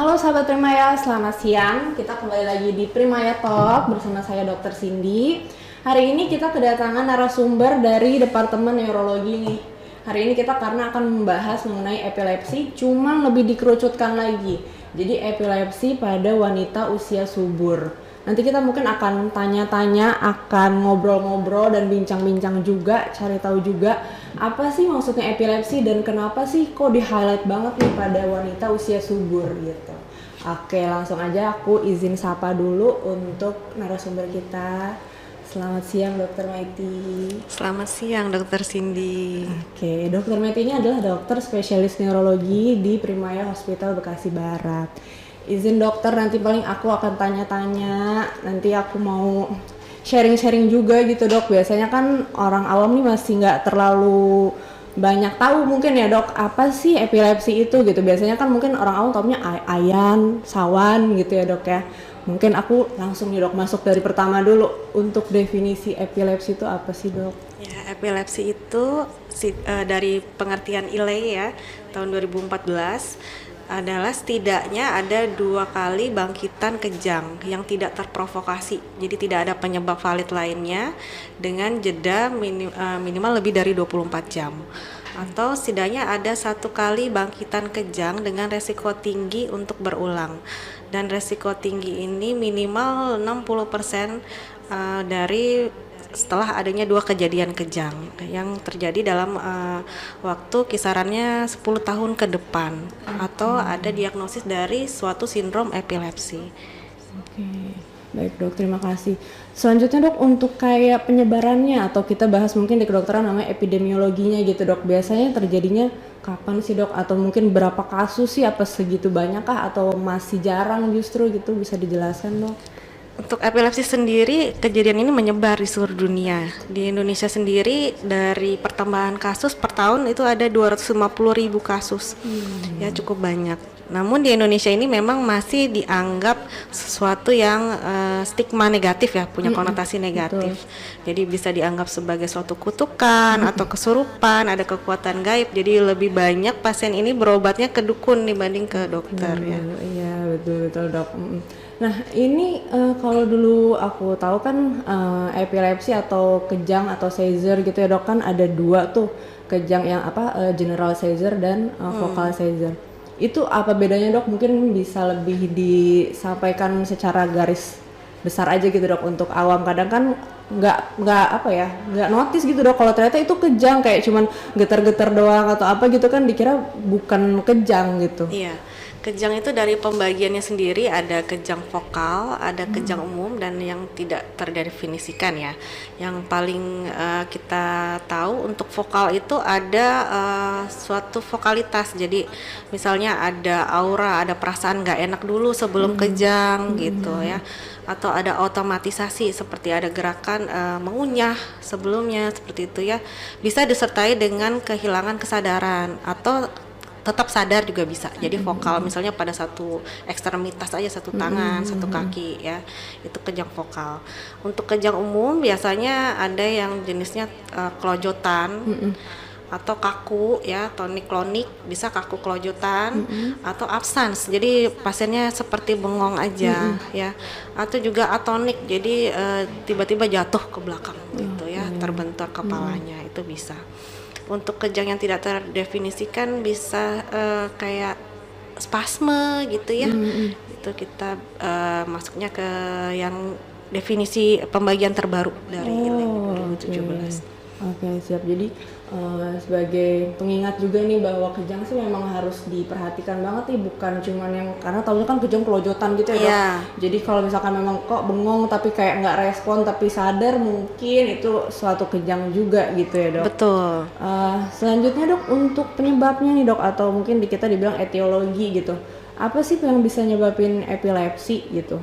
Halo sahabat Primaya, selamat siang. Kita kembali lagi di Primaya Talk bersama saya Dr. Cindy. Hari ini kita kedatangan narasumber dari Departemen Neurologi nih. Hari ini kita karena akan membahas mengenai epilepsi, cuma lebih dikerucutkan lagi. Jadi epilepsi pada wanita usia subur. Nanti kita mungkin akan tanya-tanya, akan ngobrol-ngobrol dan bincang-bincang juga, cari tahu juga apa sih maksudnya epilepsi dan kenapa sih kok di-highlight banget nih pada wanita usia subur gitu. Oke, langsung aja aku izin sapa dulu untuk narasumber kita. Selamat siang Dokter Maiti. Selamat siang Dokter Cindy. Oke, Dokter Maiti ini adalah dokter spesialis neurologi di Primaya Hospital Bekasi Barat. Izin dokter, nanti paling aku akan tanya-tanya, nanti aku mau sharing-sharing juga gitu dok. Biasanya kan orang awam nih masih nggak terlalu banyak tahu mungkin ya dok, apa sih epilepsi itu gitu. Biasanya kan mungkin orang awam taunya ayan, sawan gitu ya dok ya. Mungkin aku langsung nih dok masuk dari pertama dulu. Untuk definisi epilepsi itu apa sih dok? Ya, epilepsi itu dari pengertian ILE ya tahun 2014 adalah setidaknya ada 2 kali bangkitan kejang yang tidak terprovokasi. Jadi tidak ada penyebab valid lainnya dengan jeda minimal lebih dari 24 jam. Atau setidaknya ada 1 kali bangkitan kejang dengan resiko tinggi untuk berulang. Dan resiko tinggi ini minimal 60% dari setelah adanya 2 kejadian kejang yang terjadi dalam waktu kisarannya 10 tahun ke depan atau ada diagnosis dari suatu sindrom epilepsi. Oke, baik dok, terima kasih. Selanjutnya dok, untuk kayak penyebarannya atau kita bahas mungkin di kedokteran namanya epidemiologinya gitu dok. Biasanya terjadinya kapan sih dok? Atau mungkin berapa kasus sih? Apa segitu banyak kah? Atau masih jarang justru gitu? Bisa dijelaskan dok? Untuk epilepsi sendiri, kejadian ini menyebar di seluruh dunia. Di Indonesia sendiri, dari pertambahan kasus per tahun itu ada 250.000 kasus. Ya, cukup banyak. Namun di Indonesia ini memang masih dianggap sesuatu yang stigma negatif ya, punya konotasi negatif. Jadi bisa dianggap sebagai suatu kutukan atau kesurupan, ada kekuatan gaib. Jadi lebih banyak pasien ini berobatnya ke dukun dibanding ke dokter ya. Iya, betul dok. Nah ini kalau dulu aku tahu kan epilepsi atau kejang atau seizure gitu ya dok, kan ada 2 tuh, kejang yang general seizure dan focal seizure. Itu apa bedanya dok? Mungkin bisa lebih disampaikan secara garis besar aja gitu dok untuk awam. Kadang kan nggak notice gitu dok kalau ternyata itu kejang, kayak cuman getar-getar doang atau apa gitu kan dikira bukan kejang gitu. Iya, kejang itu dari pembagiannya sendiri ada kejang vokal, ada kejang umum dan yang tidak terdefinisikan ya. Yang paling kita tahu untuk vokal itu ada suatu vokalitas. Jadi misalnya ada aura, ada perasaan nggak enak dulu sebelum kejang gitu ya. Atau ada otomatisasi seperti ada gerakan mengunyah sebelumnya seperti itu ya. Bisa disertai dengan kehilangan kesadaran atau tetap sadar juga bisa. Jadi vokal misalnya pada satu ekstremitas aja, satu tangan, satu kaki ya, itu kejang vokal. Untuk kejang umum biasanya ada yang jenisnya kelojotan atau kaku ya, tonik-klonik, bisa kaku kelojotan atau absans. Jadi pasiennya seperti bengong aja ya. Atau juga atonik. Jadi tiba-tiba jatuh ke belakang gitu ya, terbentur kepalanya, itu bisa. Untuk kejang yang tidak terdefinisikan bisa kayak spasme gitu ya. Itu kita masuknya ke yang definisi pembagian terbaru dari ILE 2017. Oke, siap. Jadi sebagai pengingat juga nih bahwa kejang sih memang harus diperhatikan banget nih, bukan cuman yang karena tahunya kan kejang kelojotan gitu ya dok. Iya. Jadi kalau misalkan memang kok bengong tapi kayak nggak respon tapi sadar, mungkin itu suatu kejang juga gitu ya dok. Betul. Selanjutnya dok, untuk penyebabnya nih dok, atau mungkin di kita dibilang etiologi gitu. Apa sih yang bisa nyebabin epilepsi gitu?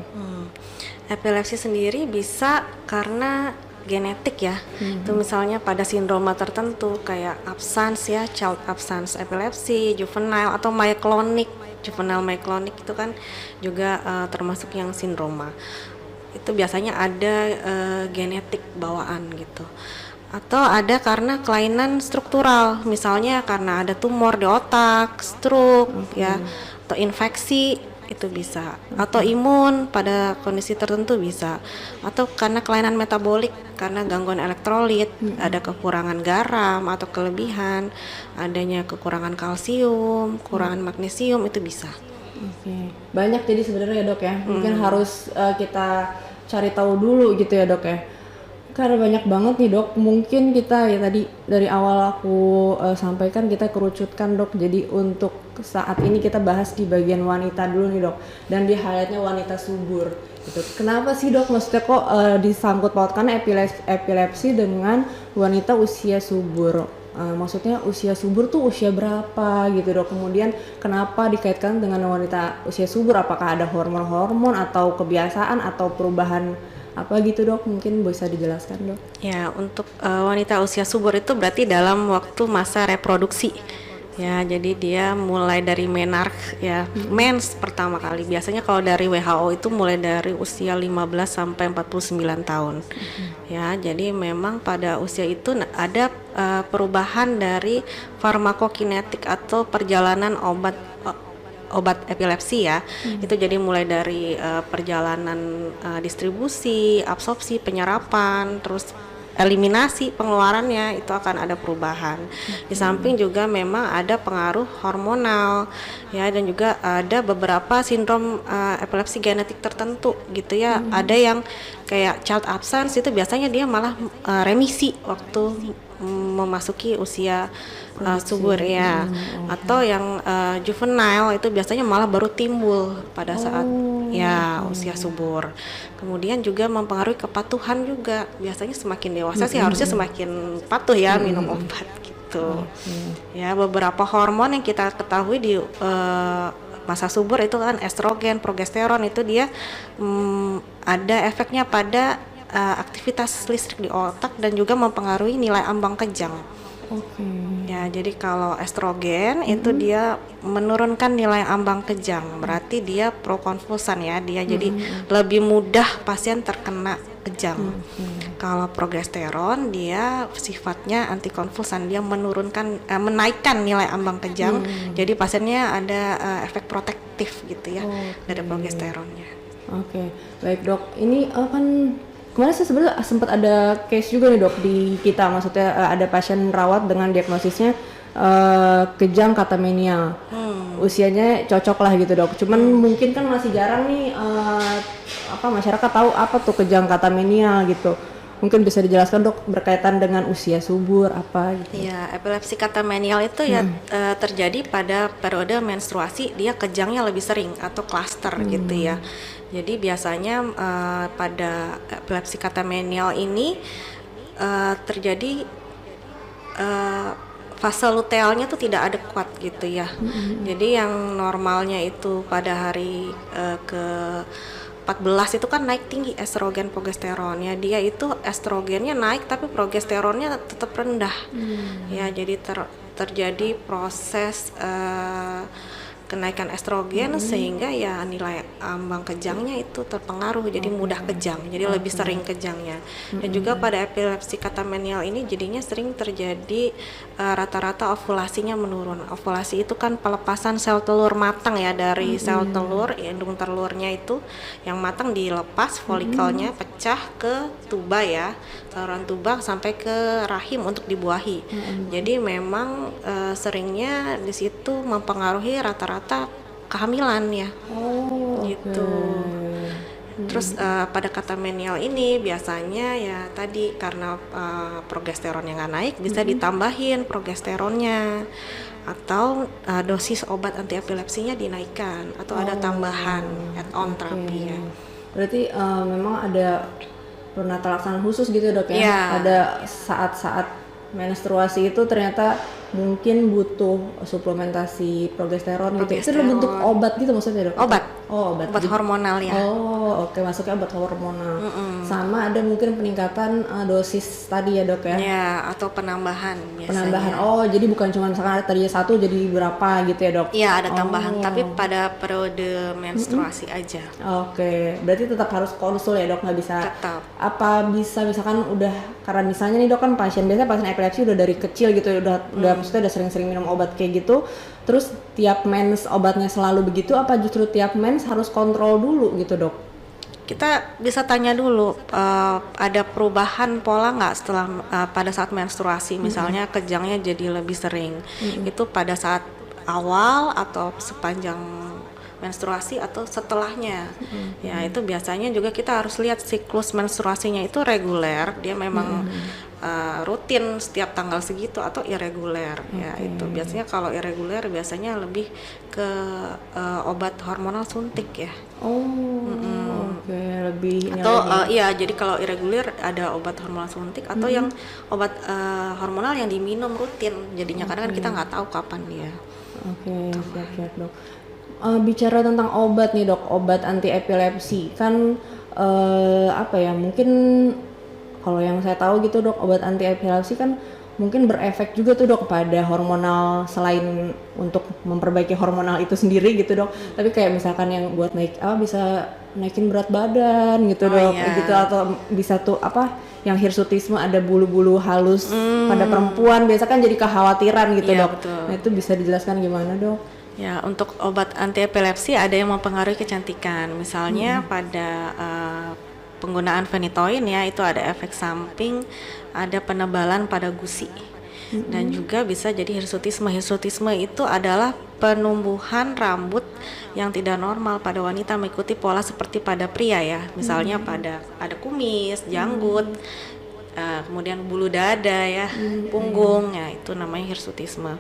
Epilepsi sendiri bisa karena genetik ya. Itu misalnya pada sindroma tertentu kayak absans ya, child absence epilepsi, juvenile atau myoclonic. Juvenile myoclonic itu kan juga termasuk yang sindroma. Itu biasanya ada genetik bawaan gitu. Atau ada karena kelainan struktural, misalnya karena ada tumor di otak, stroke ya, atau infeksi itu bisa, atau imun pada kondisi tertentu bisa, atau karena kelainan metabolik karena gangguan elektrolit, ada kekurangan garam atau kelebihan, adanya kekurangan kalsium, kekurangan magnesium itu bisa. Oke. Banyak jadi sebenarnya ya dok ya, mungkin harus kita cari tahu dulu gitu ya dok ya. Karena banyak banget nih dok, mungkin kita ya tadi dari awal aku sampaikan kita kerucutkan dok. Jadi untuk saat ini kita bahas di bagian wanita dulu nih dok, dan di highlightnya wanita subur gitu. Kenapa sih dok, maksudnya kok disangkut pautkan epilepsi dengan wanita usia subur? Maksudnya usia subur tuh usia berapa gitu dok? Kemudian kenapa dikaitkan dengan wanita usia subur? Apakah ada hormon-hormon atau kebiasaan atau perubahan apa gitu dok? Mungkin bisa dijelaskan dok. Ya, untuk wanita usia subur itu berarti dalam waktu masa reproduksi. Ya, jadi dia mulai dari menark ya, mens pertama kali. Biasanya kalau dari WHO itu mulai dari usia 15 sampai 49 tahun. Ya, jadi memang pada usia itu ada perubahan dari farmakokinetik atau perjalanan obat epilepsi ya. Itu jadi mulai dari perjalanan distribusi, absorpsi, penyerapan, terus eliminasi, pengeluarannya itu akan ada perubahan. Di samping juga memang ada pengaruh hormonal ya, dan juga ada beberapa sindrom epilepsi genetik tertentu gitu ya. Ada yang kayak child absence itu biasanya dia malah remisi waktu memasuki usia subur ya. Atau yang juvenile itu biasanya malah baru timbul pada saat ya usia subur. Kemudian juga mempengaruhi kepatuhan juga. Biasanya semakin dewasa sih harusnya semakin patuh ya minum obat gitu. Ya, beberapa hormon yang kita ketahui di masa subur itu kan estrogen, progesteron itu dia ada efeknya pada aktivitas listrik di otak dan juga mempengaruhi nilai ambang kejang. Ya, jadi kalau estrogen itu dia menurunkan nilai ambang kejang, berarti dia prokonvulsan ya, dia jadi lebih mudah pasien terkena kejang. Kalau progesteron dia sifatnya antikonvulsan, dia menaikkan nilai ambang kejang, jadi pasiennya ada efek protektif gitu ya dari progesteronnya. Oke, baik dok. Ini kan kemarin saya sebenarnya sempat ada case juga nih dok di kita, maksudnya ada pasien rawat dengan diagnosisnya kejang katamenial. Usianya cocok lah gitu dok. Cuman mungkin kan masih jarang nih masyarakat tahu apa tuh kejang katamenial gitu. Mungkin bisa dijelaskan dok berkaitan dengan usia subur apa gitu. Iya, epilepsi katamenial itu ya terjadi pada periode menstruasi, dia kejangnya lebih sering atau klaster gitu ya. Jadi biasanya pada epilepsi katamenial ini terjadi fase lutealnya tuh tidak adekuat gitu ya. Jadi yang normalnya itu pada hari ke 14 itu kan naik tinggi estrogen progesteron ya, dia itu estrogennya naik tapi progesteronnya tetap rendah. Ya, jadi terjadi proses kenaikan estrogen sehingga ya nilai ambang kejangnya itu terpengaruh, jadi mudah kejang, jadi lebih sering kejangnya. Dan juga pada epilepsi katamenial ini jadinya sering terjadi rata-rata ovulasinya menurun. Ovulasi itu kan pelepasan sel telur matang ya, dari sel telur, indung telurnya itu yang matang dilepas, folikelnya pecah ke tuba ya, saluran tuba sampai ke rahim untuk dibuahi. Jadi memang seringnya di situ mempengaruhi rata-rata kehamilan ya. Gitu. Terus pada katamenial ini biasanya ya tadi karena progesteronnya nggak naik, bisa ditambahin progesteronnya atau dosis obat anti epilepsinya dinaikkan atau ada tambahan add-on terapi ya. Berarti memang ada penata laksanaan khusus gitu dok ya? Ya. Ada saat-saat menstruasi itu ternyata mungkin butuh suplementasi progesteron gitu. Itu dalam bentuk obat gitu maksudnya dok? Obat. Oh, obat Hormonal ya. Oh, oke, masuknya obat hormonal. Sama ada mungkin peningkatan dosis tadi ya dok ya? Ya, atau penambahan biasanya. Penambahan. Oh, jadi bukan cuma misalkan tadinya 1 jadi berapa gitu ya dok? Iya, ada tambahan, tapi pada periode menstruasi aja. Oke, berarti tetap harus konsul ya dok, nggak bisa? Tetap. Apa bisa misalkan udah, karena misalnya nih dok kan biasanya pasien epilepsi udah dari kecil gitu, udah maksudnya udah sering-sering minum obat kayak gitu, terus tiap mens obatnya selalu begitu, apa justru tiap mens harus kontrol dulu gitu dok? Kita bisa tanya dulu ada perubahan pola nggak setelah pada saat menstruasi, misalnya kejangnya jadi lebih sering. Itu pada saat awal atau sepanjang menstruasi atau setelahnya. Ya, itu biasanya juga kita harus lihat siklus menstruasinya itu reguler, dia memang rutin setiap tanggal segitu atau irreguler. Ya, itu biasanya kalau irreguler biasanya lebih ke obat hormonal suntik ya. Oke, lebih ini Atau lagi. iya, jadi kalau irreguler ada obat hormonal suntik atau yang obat hormonal yang diminum rutin. Jadinya karena kan kita nggak tahu kapan dia. Oke, siap-siap dok. Bicara tentang obat nih dok, obat anti epilepsi kan apa ya? Mungkin kalau yang saya tahu gitu dok, obat anti epilepsi kan mungkin berefek juga tuh dok pada hormonal, selain untuk memperbaiki hormonal itu sendiri gitu dok. Tapi kayak misalkan yang buat bisa naikin berat badan gitu dok, gitu, atau bisa tuh yang hirsutisme, ada bulu-bulu halus pada perempuan biasa kan jadi kekhawatiran gitu dok. Betul. Nah itu bisa dijelaskan gimana dok? Ya, untuk obat anti epilepsi ada yang mempengaruhi kecantikan. Misalnya pada penggunaan phenytoin ya, itu ada efek samping, ada penebalan pada gusi. Dan juga bisa jadi hirsutisme. Hirsutisme itu adalah penumbuhan rambut yang tidak normal pada wanita mengikuti pola seperti pada pria ya. Misalnya pada ada kumis, janggut, kemudian bulu dada ya, punggung, ya itu namanya hirsutisme.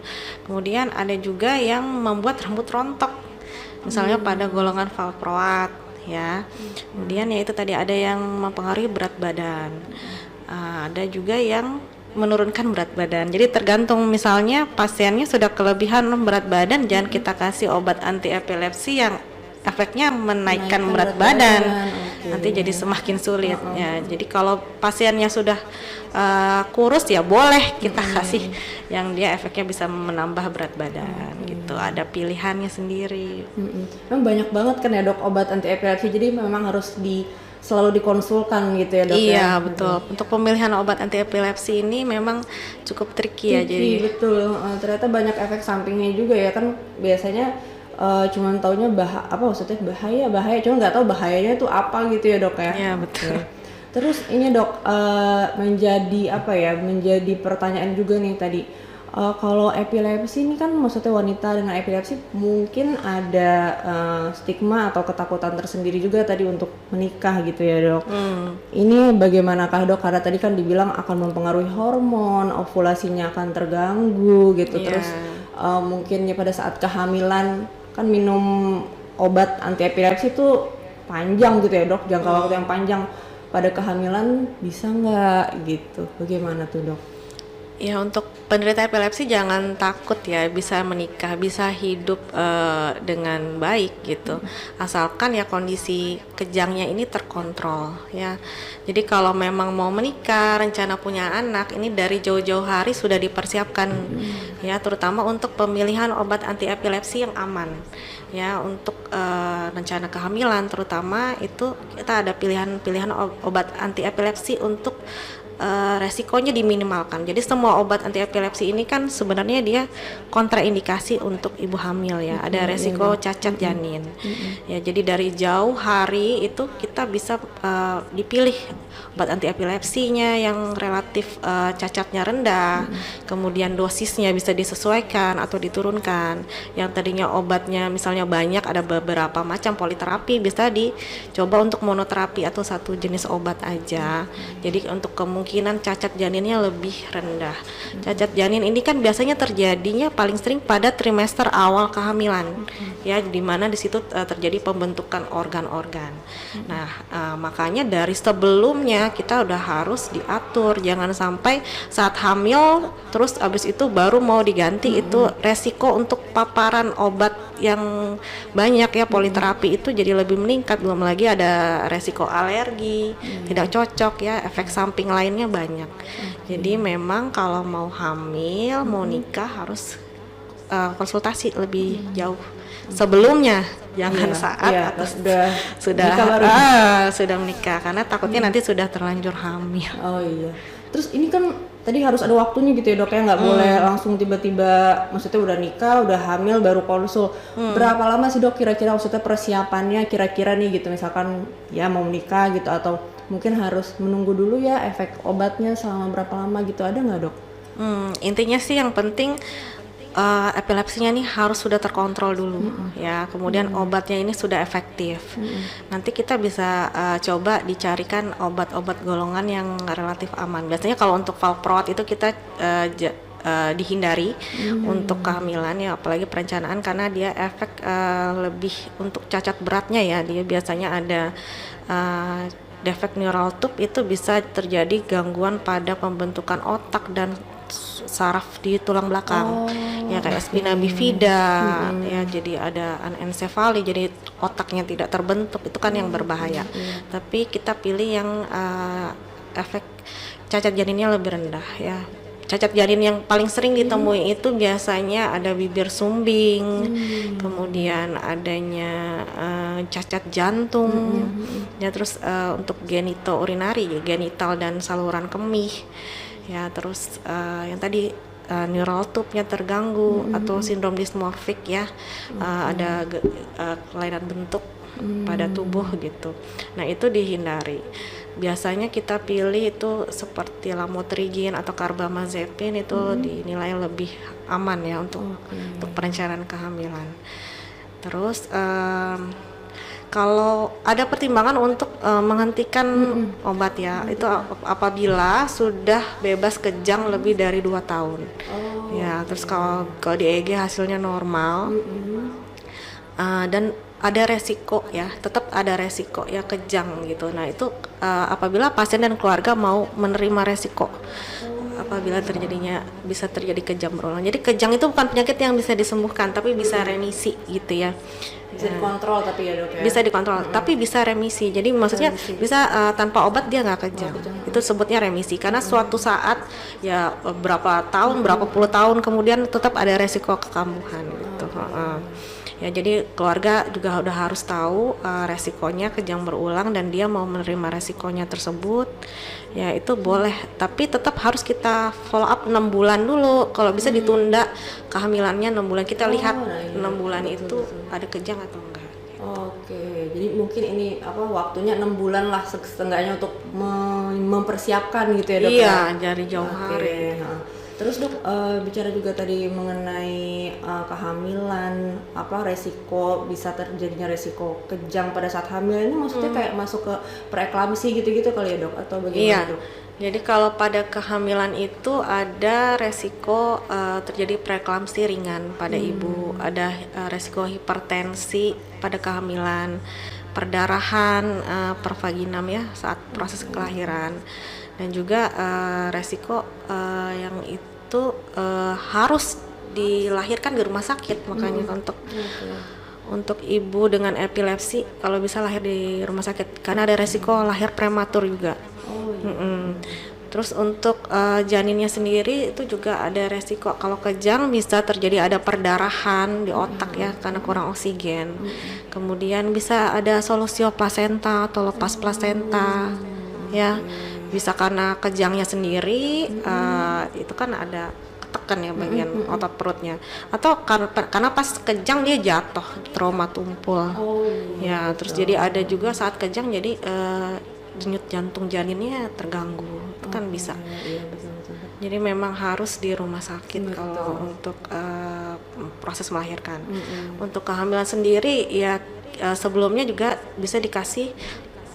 Kemudian ada juga yang membuat rambut rontok, misalnya pada golongan valproat ya. Kemudian ya itu tadi ada yang mempengaruhi berat badan, ada juga yang menurunkan berat badan. Jadi tergantung, misalnya pasiennya sudah kelebihan berat badan, jangan kita kasih obat anti epilepsi yang efeknya menaikkan berat badan. Nanti jadi semakin sulit ya. Jadi kalau pasiennya sudah kurus ya boleh kita kasih yang dia efeknya bisa menambah berat badan gitu. Ada pilihannya sendiri. Memang banyak banget kan ya dok obat anti epilepsi, jadi memang harus selalu dikonsulkan gitu ya dok. Iya betul. Untuk pemilihan obat anti epilepsi ini memang cukup tricky ya. Jadi betul. Ternyata banyak efek sampingnya juga ya kan. Biasanya cuman taunya maksudnya bahaya, cuma nggak tahu bahayanya itu apa gitu ya dok ya. Iya betul. Terus ini dok, menjadi pertanyaan juga nih tadi. Kalau epilepsi ini kan maksudnya wanita dengan epilepsi mungkin ada stigma atau ketakutan tersendiri juga tadi untuk menikah gitu ya dok. Ini bagaimanakah dok? Karena tadi kan dibilang akan mempengaruhi hormon, ovulasinya akan terganggu gitu. Terus mungkin ya pada saat kehamilan kan minum obat anti epilepsi itu panjang gitu ya dok, jangka waktu yang panjang. Pada kehamilan bisa nggak gitu? Bagaimana tuh dok? Ya, untuk penderita epilepsi jangan takut ya, bisa menikah, bisa hidup dengan baik gitu, asalkan ya kondisi kejangnya ini terkontrol ya. Jadi kalau memang mau menikah, rencana punya anak, ini dari jauh-jauh hari sudah dipersiapkan ya, terutama untuk pemilihan obat anti epilepsi yang aman ya. Untuk rencana kehamilan terutama itu kita ada pilihan obat anti epilepsi untuk resikonya diminimalkan. Jadi semua obat anti epilepsi ini kan sebenarnya dia kontraindikasi untuk ibu hamil ya. Ada resiko cacat janin. Ya, jadi dari jauh hari itu kita bisa dipilih obat anti epilepsinya yang relatif cacatnya rendah. Kemudian dosisnya bisa disesuaikan atau diturunkan. Yang tadinya obatnya misalnya banyak, ada beberapa macam politerapi, bisa dicoba untuk monoterapi atau satu jenis obat aja. Jadi untuk kemungkinan cacat janinnya lebih rendah. Cacat janin ini kan biasanya terjadinya paling sering pada trimester awal kehamilan, ya, di mana di situ terjadi pembentukan organ-organ. Nah, makanya dari sebelumnya kita udah harus diatur, jangan sampai saat hamil terus abis itu baru mau diganti. Itu resiko untuk paparan obat yang banyak ya, politerapi itu jadi lebih meningkat. Belum lagi ada resiko alergi, tidak cocok ya, efek samping lainnya banyak. Jadi memang kalau mau hamil, mau nikah harus konsultasi lebih jauh sebelumnya, jangan saat atau sudah menikah, karena takutnya nanti sudah terlanjur hamil. Oh iya. Terus ini kan tadi harus ada waktunya gitu ya dok ya, nggak boleh langsung tiba-tiba, maksudnya udah nikah, udah hamil baru konsul. Berapa lama sih dok kira-kira maksudnya persiapannya kira-kira nih gitu, misalkan ya mau nikah gitu, atau mungkin harus menunggu dulu ya efek obatnya selama berapa lama gitu, ada nggak dok? Intinya sih yang penting epilepsinya nih harus sudah terkontrol dulu ya, kemudian obatnya ini sudah efektif. Nanti kita bisa coba dicarikan obat-obat golongan yang relatif aman. Biasanya kalau untuk valproat itu kita dihindari untuk kehamilan ya, apalagi perencanaan, karena dia efek lebih untuk cacat beratnya ya. Dia biasanya ada defek neural tube, itu bisa terjadi gangguan pada pembentukan otak dan saraf di tulang belakang, ya kayak spina bifida, ya jadi ada anencefali, jadi otaknya tidak terbentuk, itu kan yang berbahaya. Tapi kita pilih yang efek cacat janinnya lebih rendah ya. Cacat janin yang paling sering ditemui itu biasanya ada bibir sumbing, kemudian adanya cacat jantung, ya terus untuk genitourinary, genital dan saluran kemih. Ya terus yang tadi neural tube-nya terganggu atau sindrom dismorfik ya, ada kelainan bentuk pada tubuh gitu. Nah itu dihindari. Biasanya kita pilih itu seperti lamotrigin atau carbamazepine, itu dinilai lebih aman ya untuk perencanaan kehamilan. Terus kalau ada pertimbangan untuk menghentikan obat ya, itu apabila sudah bebas kejang lebih dari 2 tahun. Ya, terus kalau di EEG hasilnya normal, dan ada resiko ya, tetap ada resiko ya kejang gitu. Nah itu apabila pasien dan keluarga mau menerima resiko apabila bisa terjadi kejang berulang. Jadi kejang itu bukan penyakit yang bisa disembuhkan, tapi bisa remisi gitu ya. Bisa dikontrol tapi ya dok ya? Bisa dikontrol, tapi bisa remisi. Jadi maksudnya bisa tanpa obat dia nggak kejang. Itu sebutnya remisi, karena suatu saat ya berapa tahun, berapa puluh tahun kemudian tetap ada resiko kekambuhan gitu. Ya jadi keluarga juga udah harus tahu resikonya kejang berulang, dan dia mau menerima resikonya tersebut ya itu boleh, tapi tetap harus kita follow up 6 bulan dulu. Kalau bisa ditunda kehamilannya 6 bulan, kita lihat 6 bulan itu ada kejang atau enggak. Oke, jadi mungkin ini waktunya 6 bulan lah setengahnya untuk mempersiapkan gitu ya dok? Iya, dari jauh hari. Terus dok, bicara juga tadi mengenai kehamilan, resiko bisa terjadinya resiko kejang pada saat hamil ini, maksudnya kayak masuk ke preeklamsi gitu-gitu kali ya dok, atau bagaimana iya. dok? Jadi kalau pada kehamilan itu ada resiko terjadi preeklamsi ringan pada ibu, ada resiko hipertensi pada kehamilan, perdarahan pervaginam ya saat proses kelahiran, dan juga resiko yang itu harus dilahirkan di rumah sakit. Makanya untuk ibu dengan epilepsi kalau bisa lahir di rumah sakit, karena ada resiko lahir prematur juga. Terus untuk janinnya sendiri itu juga ada resiko kalau kejang, bisa terjadi ada perdarahan di otak ya karena kurang oksigen. Kemudian bisa ada solusio plasenta atau lepas plasenta ya, bisa karena kejangnya sendiri itu kan ada ketekan ya bagian otot perutnya, atau karena pas kejang dia jatuh, trauma tumpul ya. Terus jadi ada juga saat kejang jadi denyut jantung janinnya terganggu, itu kan bisa. Betul. Jadi memang harus di rumah sakit kalau untuk proses melahirkan. Untuk kehamilan sendiri ya sebelumnya juga bisa dikasih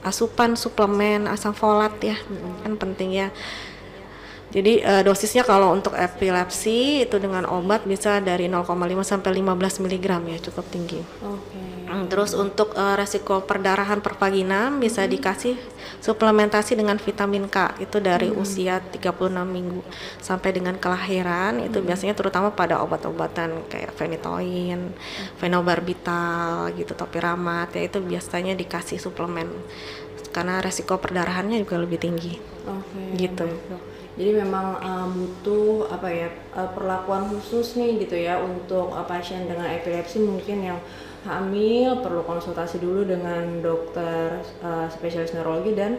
asupan suplemen asam folat ya, kan penting ya. Jadi dosisnya kalau untuk epilepsi itu dengan obat bisa dari 0,5 sampai 15 mg ya, cukup tinggi. Terus untuk resiko perdarahan pervaginam bisa dikasih suplementasi dengan vitamin K, itu dari usia 36 minggu sampai dengan kelahiran. Itu biasanya terutama pada obat-obatan kayak phenytoin, phenobarbital gitu, topiramat ya, itu biasanya dikasih suplemen karena resiko perdarahannya juga lebih tinggi. Gitu. Jadi memang butuh perlakuan khusus nih gitu ya untuk pasien dengan epilepsi mungkin yang hamil, perlu konsultasi dulu dengan dokter spesialis neurologi, dan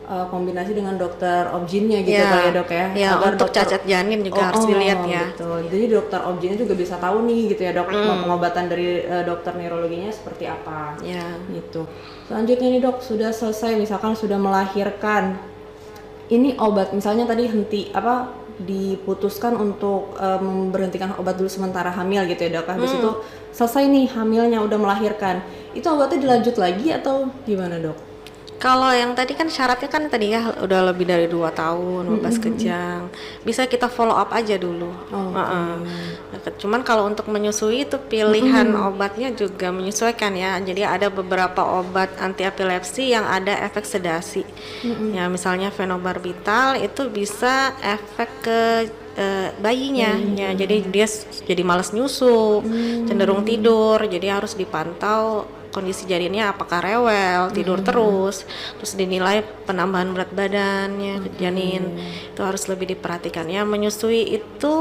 kombinasi dengan dokter obginnya gitu Ya, kali ya dok ya. ya Agar untuk cacat janin juga harus dilihat ya. Gitu. Jadi dokter obginnya juga bisa tahu nih gitu ya dok, pengobatan dari dokter neurologinya seperti apa. Ya. Gitu. Selanjutnya nih dok, sudah selesai misalkan sudah melahirkan. Ini obat misalnya tadi diputuskan untuk memberhentikan obat dulu sementara hamil gitu ya dok. Habis itu selesai nih hamilnya udah melahirkan. Itu obatnya dilanjut lagi atau gimana dok? Kalau yang tadi kan syaratnya kan tadi ya udah lebih dari 2 tahun, bebas kejang. Bisa kita follow up aja dulu. Cuman kalau untuk menyusui itu pilihan obatnya juga menyesuaikan ya. Jadi ada beberapa obat anti epilepsi yang ada efek sedasi. Ya misalnya fenobarbital itu bisa efek ke bayinya ya, jadi dia jadi malas nyusu, cenderung tidur, jadi harus dipantau kondisi janinnya apakah rewel, tidur terus dinilai penambahan berat badannya janin, itu harus lebih diperhatikan ya. Menyusui itu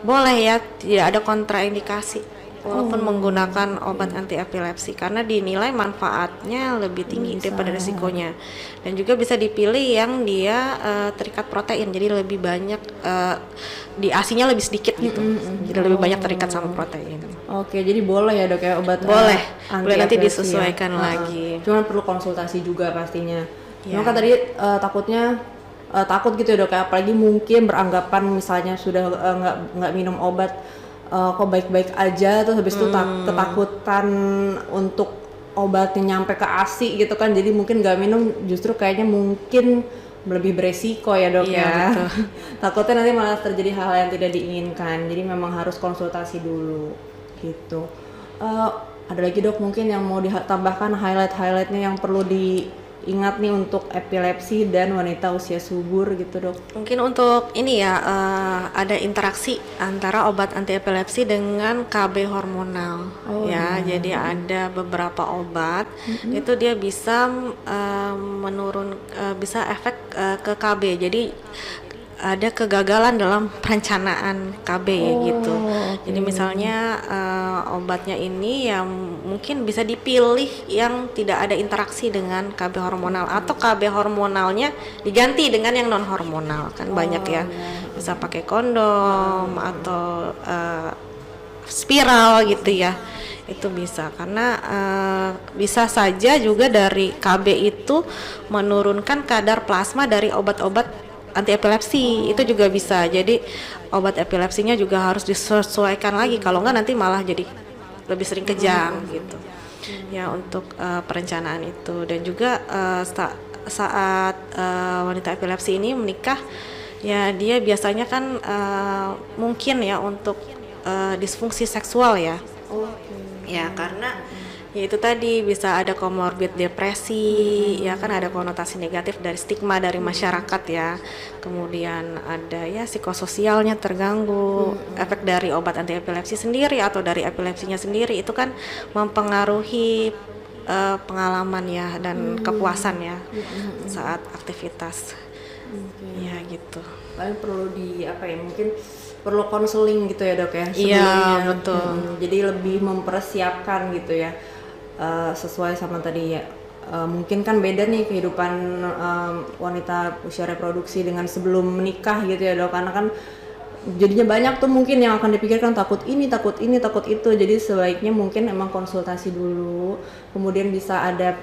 boleh ya, tidak ada kontraindikasi walaupun menggunakan obat anti epilepsi karena dinilai manfaatnya lebih tinggi daripada risikonya, dan juga bisa dipilih yang dia terikat protein, jadi lebih banyak di asinya lebih sedikit gitu, jadi lebih banyak terikat sama protein. Oke, jadi boleh ya dok ya obat boleh nanti epilepsi disesuaikan lagi. Cuman perlu konsultasi juga pastinya. Ya. Maka tadi takutnya takut gitu ya dok ya, apalagi mungkin beranggapan misalnya sudah nggak minum obat kok baik-baik aja, terus habis itu ketakutan untuk obatnya nyampe ke ASI gitu kan, jadi mungkin nggak minum justru kayaknya mungkin lebih beresiko ya dok ya. Takutnya nanti malah terjadi hal yang tidak diinginkan, jadi memang harus konsultasi dulu gitu. Ada lagi dok mungkin yang mau ditambahkan highlightnya yang perlu diingat nih untuk epilepsi dan wanita usia subur gitu dok? Mungkin untuk ini ya, ada interaksi antara obat anti epilepsi dengan KB hormonal jadi ada beberapa obat itu dia bisa bisa efek ke KB, jadi ada kegagalan dalam perencanaan KB gitu. Jadi misalnya obatnya ini yang mungkin bisa dipilih yang tidak ada interaksi dengan KB hormonal, atau KB hormonalnya diganti dengan yang non hormonal, kan banyak ya. Bisa pakai kondom atau spiral gitu ya. Itu bisa karena bisa saja juga dari KB itu menurunkan kadar plasma dari obat-obat anti epilepsi, itu juga bisa. Jadi obat epilepsinya juga harus disesuaikan lagi, kalau enggak nanti malah jadi lebih sering kejang gitu ya untuk perencanaan itu. Dan juga saat wanita epilepsi ini menikah ya, dia biasanya kan mungkin ya untuk disfungsi seksual ya. Ya karena ya itu tadi bisa ada komorbid depresi ya kan, ada konotasi negatif dari stigma dari masyarakat ya. Kemudian ada ya psikososialnya terganggu, efek dari obat anti epilepsi sendiri atau dari epilepsinya sendiri itu kan mempengaruhi pengalaman ya dan kepuasan ya saat aktivitas. Ya gitu. Paling perlu mungkin perlu konseling gitu ya dok ya sebelumnya. Iya betul. Jadi lebih mempersiapkan gitu ya. Sesuai sama tadi ya, mungkin kan beda nih kehidupan wanita usia reproduksi dengan sebelum menikah gitu ya dok, karena kan jadinya banyak tuh mungkin yang akan dipikirkan, takut ini takut itu. Jadi sebaiknya mungkin emang konsultasi dulu, kemudian bisa ada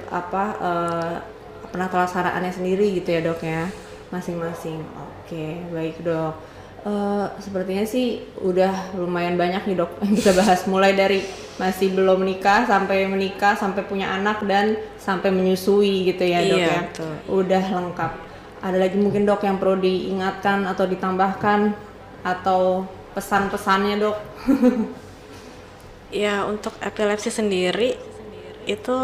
penatalaksanaannya sendiri gitu ya dok ya, masing-masing. Oke, baik dok. Sepertinya sih udah lumayan banyak nih dok yang kita bahas, mulai dari masih belum menikah sampai menikah, sampai punya anak, dan sampai menyusui gitu ya dok ya. Betul. Udah lengkap. Ada lagi mungkin dok yang perlu diingatkan atau ditambahkan atau pesan-pesannya dok? Ya untuk epilepsi sendiri itu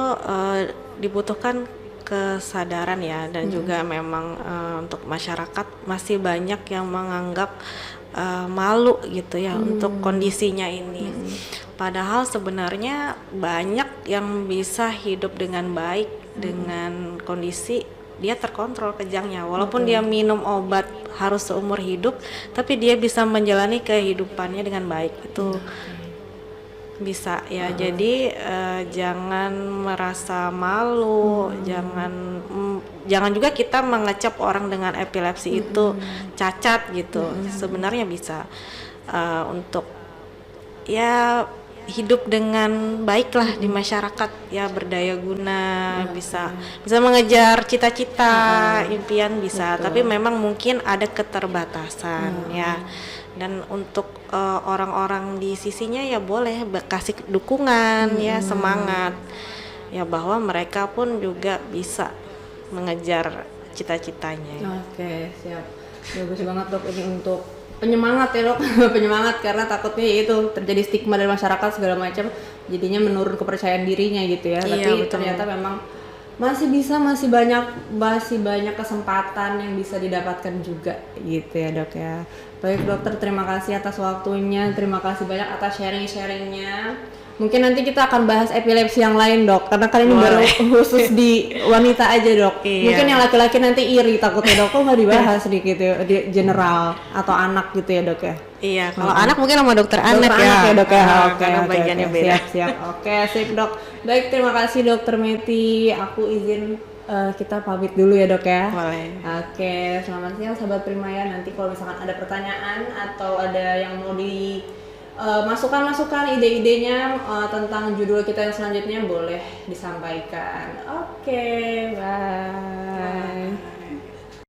dibutuhkan kesadaran ya, dan juga memang untuk masyarakat masih banyak yang menganggap malu gitu ya untuk kondisinya ini. Padahal sebenarnya banyak yang bisa hidup dengan baik dengan kondisi dia terkontrol kejangnya, walaupun dia minum obat harus seumur hidup, tapi dia bisa menjalani kehidupannya dengan baik. Itu Bisa ya, jadi jangan merasa malu, jangan juga kita mengecap orang dengan epilepsi itu cacat gitu. Sebenarnya bisa untuk ya hidup dengan baik lah di masyarakat, ya berdaya guna, bisa mengejar cita-cita, impian bisa, tapi memang mungkin ada keterbatasan ya. Dan untuk orang-orang di sisinya ya boleh kasih dukungan ya, semangat ya, bahwa mereka pun juga bisa mengejar cita-citanya. Oke, siap. Bagus banget dok, ini untuk penyemangat ya dok. Penyemangat, karena takutnya ya itu terjadi stigma dari masyarakat segala macam, jadinya menurun kepercayaan dirinya gitu ya. Iya, Tapi betul. ternyata memang masih banyak kesempatan yang bisa didapatkan juga gitu ya dok ya. Baik dokter, terima kasih atas waktunya, terima kasih banyak atas sharing-sharingnya. Mungkin nanti kita akan bahas epilepsi yang lain dok, karena kali ini baru khusus di wanita aja dok. Iya. Mungkin yang laki-laki nanti iri takutnya dok, kok nggak dibahas sedikit ya, di general atau anak gitu ya dok ya. Iya, kalau anak mungkin sama dokter anak Dokter ya. anak ya dok ya. Oke, karena oke, bagiannya oke. beda. Siap. Oke, sip dok. Baik, terima kasih dokter Meti. Aku izin kita pamit dulu ya dok ya. Boleh. Oke, selamat siang sahabat Primaya. Nanti kalau misalkan ada pertanyaan atau ada yang mau di masukan-masukan, ide-idenya tentang judul kita yang selanjutnya boleh disampaikan. Oke, bye.